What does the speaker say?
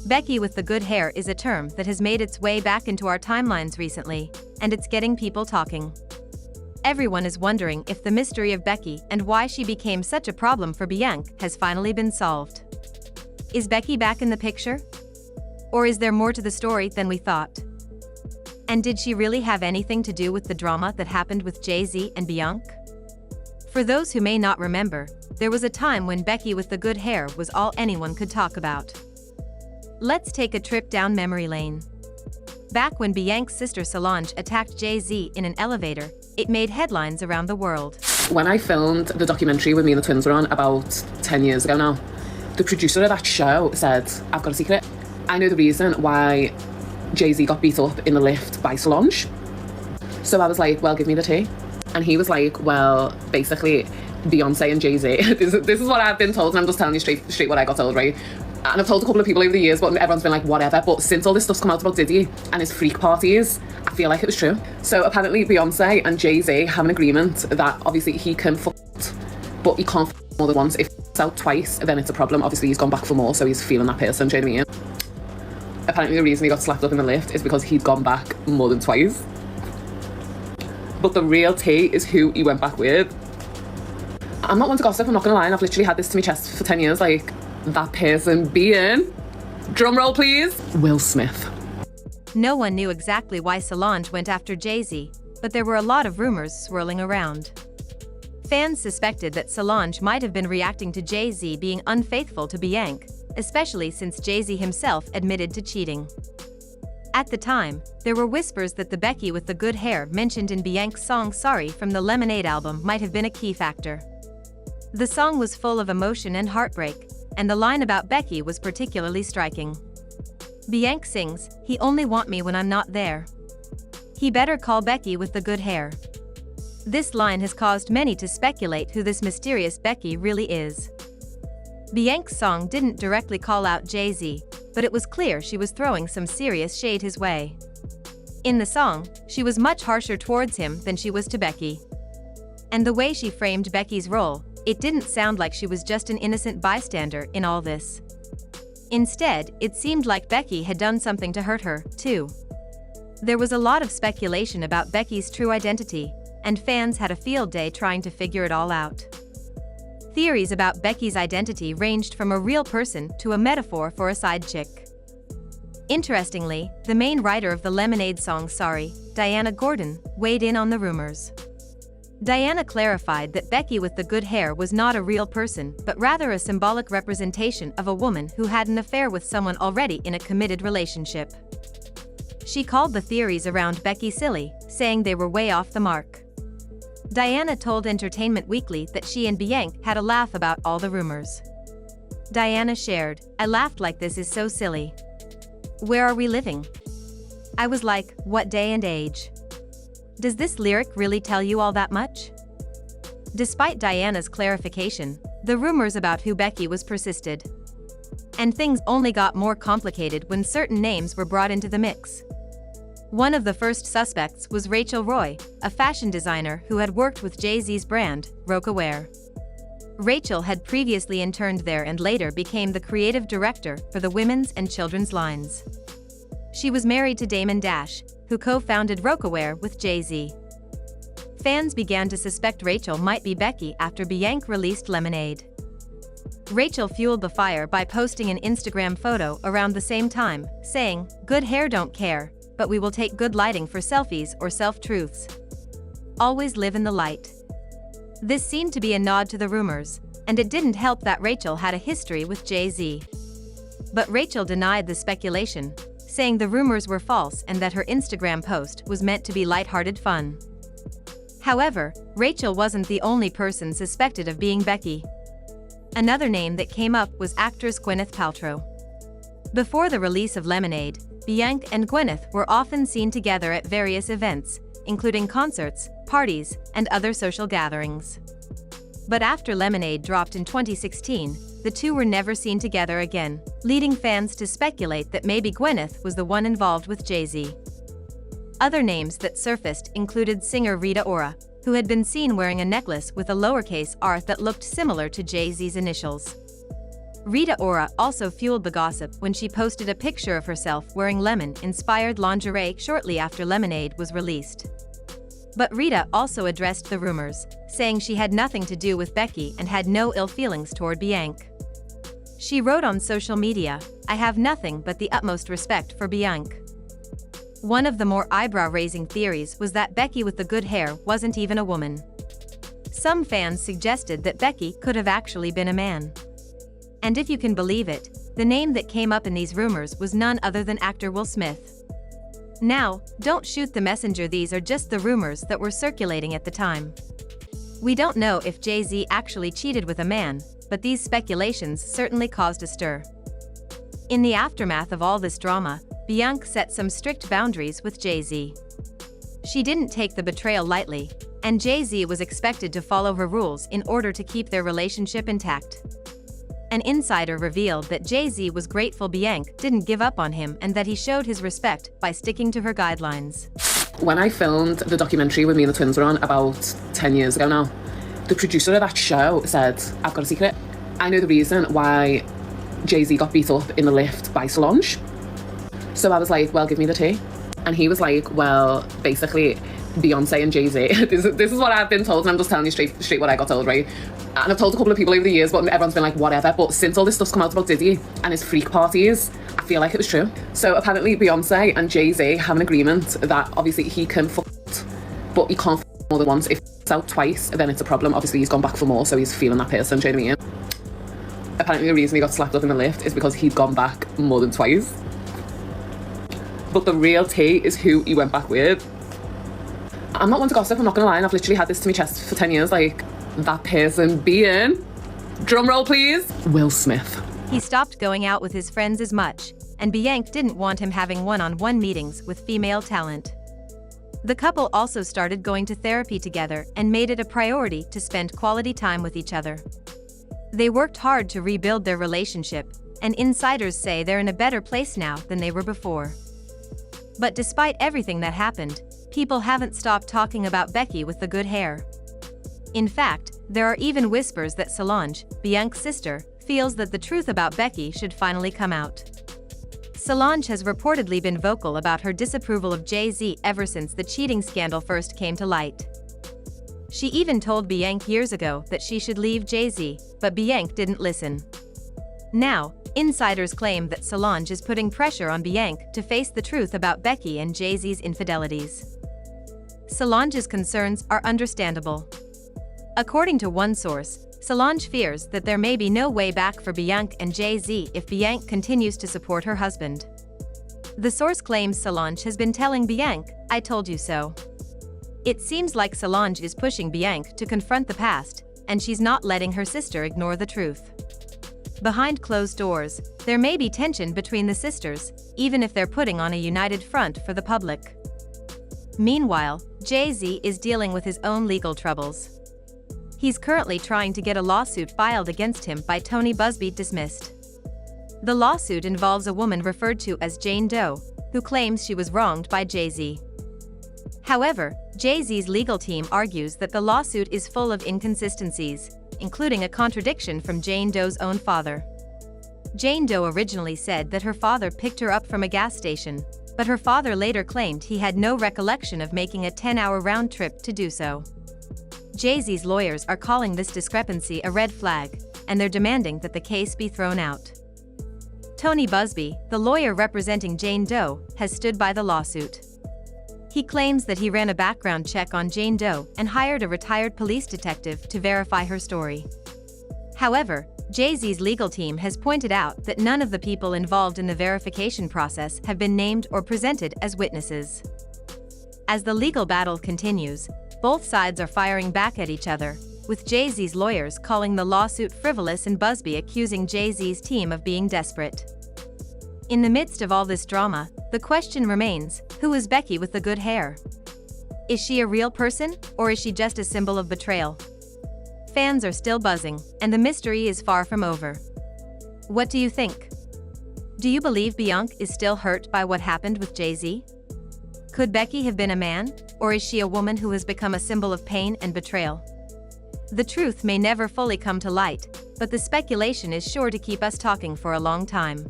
Becky with the good hair is a term that has made its way back into our timelines recently, and it's getting people talking. Everyone is wondering if the mystery of Becky and why she became such a problem for Beyonce has finally been solved. Is Becky back in the picture? Or is there more to the story than we thought? And did she really have anything to do with the drama that happened with Jay-Z and Beyonce? For those who may not remember, there was a time when Becky with the good hair was all anyone could talk about. Let's take a trip down memory lane. Back when Beyonce's sister Solange attacked Jay-Z in an elevator, it made headlines around the world. When I filmed the documentary with me and the twins were on about 10 years ago now, the producer of that show said, "I've got a secret. I know the reason why Jay-Z got beat up in the lift by Solange." So I was like, well, give me the tea. And he was like, well, basically, Beyonce and Jay-Z, this is what I've been told, and I'm just telling you straight what I got told, right? And I've told a couple of people over the years, but everyone's been like, whatever. But since all this stuff's come out about Diddy and his freak parties, I feel like it was true. So apparently Beyonce and Jay-Z have an agreement that obviously he can fuck, but he can't fuck more than once. If it's out twice, then it's a problem. Obviously he's gone back for more, so he's feeling that person, do you know what I mean? Apparently the reason he got slapped up in the lift is because he'd gone back more than twice. But the real tea is who he went back with. I'm not one to gossip, I'm not gonna lie, and I've literally had this to my chest for 10 years, like, that person being, drum roll please, Will Smith. No one knew exactly why Solange went after Jay-Z, but there were a lot of rumors swirling around. Fans suspected that Solange might have been reacting to Jay-Z being unfaithful to Beyonce, especially since Jay-Z himself admitted to cheating. At the time, there were whispers that the Becky with the good hair mentioned in Beyonce's song Sorry from the Lemonade album might have been a key factor. The song was full of emotion and heartbreak, and the line about Becky was particularly striking. Beyonce sings, "He only want me when I'm not there. He better call Becky with the good hair." This line has caused many to speculate who this mysterious Becky really is. Beyonce's song didn't directly call out Jay-Z, but it was clear she was throwing some serious shade his way. In the song, she was much harsher towards him than she was to Becky. And the way she framed Becky's role, it didn't sound like she was just an innocent bystander in all this. Instead, it seemed like Becky had done something to hurt her, too. There was a lot of speculation about Becky's true identity, and fans had a field day trying to figure it all out. Theories about Becky's identity ranged from a real person to a metaphor for a side chick. Interestingly, the main writer of the Lemonade song Sorry, Diana Gordon, weighed in on the rumors. Diana clarified that Becky with the good hair was not a real person, but rather a symbolic representation of a woman who had an affair with someone already in a committed relationship. She called the theories around Becky silly, saying they were way off the mark. Diana told Entertainment Weekly that she and Beyonce had a laugh about all the rumors. Diana shared, "I laughed like this is so silly. Where are we living? I was like, what day and age? Does this lyric really tell you all that much?" Despite Diana's clarification, the rumors about who Becky was persisted. And things only got more complicated when certain names were brought into the mix. One of the first suspects was Rachel Roy, a fashion designer who had worked with Jay-Z's brand, Rocawear. Rachel had previously interned there and later became the creative director for the women's and children's lines. She was married to Damon Dash, who co-founded Rocawear with Jay-Z. Fans began to suspect Rachel might be Becky after Beyonce released Lemonade. Rachel fueled the fire by posting an Instagram photo around the same time, saying, "Good hair don't care, but we will take good lighting for selfies or self-truths. Always live in the light." This seemed to be a nod to the rumors, and it didn't help that Rachel had a history with Jay-Z. But Rachel denied the speculation, saying the rumors were false and that her Instagram post was meant to be lighthearted fun. However, Rachel wasn't the only person suspected of being Becky. Another name that came up was actress Gwyneth Paltrow. Before the release of Lemonade, Beyonce and Gwyneth were often seen together at various events, including concerts, parties, and other social gatherings. But after Lemonade dropped in 2016, the two were never seen together again, leading fans to speculate that maybe Gwyneth was the one involved with Jay-Z. Other names that surfaced included singer Rita Ora, who had been seen wearing a necklace with a lowercase r that looked similar to Jay-Z's initials. Rita Ora also fueled the gossip when she posted a picture of herself wearing lemon-inspired lingerie shortly after Lemonade was released. But Rita also addressed the rumors, saying she had nothing to do with Becky and had no ill feelings toward Beyonce. She wrote on social media, "I have nothing but the utmost respect for Beyonce." One of the more eyebrow-raising theories was that Becky with the good hair wasn't even a woman. Some fans suggested that Becky could have actually been a man. And if you can believe it, the name that came up in these rumors was none other than actor Will Smith. Now, don't shoot the messenger, these are just the rumors that were circulating at the time. We don't know if Jay-Z actually cheated with a man, but these speculations certainly caused a stir. In the aftermath of all this drama, Beyonce set some strict boundaries with Jay-Z. She didn't take the betrayal lightly, and Jay-Z was expected to follow her rules in order to keep their relationship intact. An insider revealed that Jay-Z was grateful Beyonce didn't give up on him and that he showed his respect by sticking to her guidelines. When I filmed the documentary with me and the twins were on about 10 years ago now, the producer of that show said, "I've got a secret. I know the reason why Jay-Z got beat up in the lift by Solange." So I was like, "Well, give me the tea." And he was like, "Well, basically, Beyonce and Jay-Z," this is what I've been told, and I'm just telling you straight what I got told, right? And I've told a couple of people over the years, but everyone's been like, whatever. But since all this stuff's come out about Diddy and his freak parties, I feel like it was true. So apparently Beyonce and Jay-Z have an agreement that obviously he can fuck, but he can't fuck more than once. If it's out twice, then it's a problem. Obviously he's gone back for more, so he's feeling that person, do you know what I mean? Apparently the reason he got slapped up in the lift is because he'd gone back more than twice. But the real tea is who he went back with. I'm not one to gossip, I'm not gonna lie, and I've literally had this to my chest for 10 years, like, that person being, drum roll please, Will Smith. He stopped going out with his friends as much, and Beyonce didn't want him having one-on-one meetings with female talent. The couple also started going to therapy together and made it a priority to spend quality time with each other. They worked hard to rebuild their relationship, and insiders say they're in a better place now than they were before. But despite everything that happened, people haven't stopped talking about Becky with the good hair. In fact, there are even whispers that Solange, Beyonce's sister, feels that the truth about Becky should finally come out. Solange has reportedly been vocal about her disapproval of Jay-Z ever since the cheating scandal first came to light. She even told Beyonce years ago that she should leave Jay-Z, but Beyonce didn't listen. Now, insiders claim that Solange is putting pressure on Beyonce to face the truth about Becky and Jay-Z's infidelities. Solange's concerns are understandable. According to one source, Solange fears that there may be no way back for Beyonce and Jay-Z if Beyonce continues to support her husband. The source claims Solange has been telling Beyonce, "I told you so." It seems like Solange is pushing Beyonce to confront the past, and she's not letting her sister ignore the truth. Behind closed doors, there may be tension between the sisters, even if they're putting on a united front for the public. Meanwhile, Jay-Z is dealing with his own legal troubles. He's currently trying to get a lawsuit filed against him by Tony Busby dismissed. The lawsuit involves a woman referred to as Jane Doe, who claims she was wronged by Jay-Z. However, Jay-Z's legal team argues that the lawsuit is full of inconsistencies, including a contradiction from Jane Doe's own father. Jane Doe originally said that her father picked her up from a gas station, but her father later claimed he had no recollection of making a 10-hour round trip to do so. Jay-Z's lawyers are calling this discrepancy a red flag, and they're demanding that the case be thrown out. Tony Busby, the lawyer representing Jane Doe, has stood by the lawsuit. He claims that he ran a background check on Jane Doe and hired a retired police detective to verify her story. However, Jay-Z's legal team has pointed out that none of the people involved in the verification process have been named or presented as witnesses. As the legal battle continues, both sides are firing back at each other, with Jay-Z's lawyers calling the lawsuit frivolous and Busby accusing Jay-Z's team of being desperate. In the midst of all this drama, the question remains, who is Becky with the good hair? Is she a real person, or is she just a symbol of betrayal? Fans are still buzzing, and the mystery is far from over. What do you think? Do you believe Beyonce is still hurt by what happened with Jay-Z? Could Becky have been a man, or is she a woman who has become a symbol of pain and betrayal? The truth may never fully come to light, but the speculation is sure to keep us talking for a long time.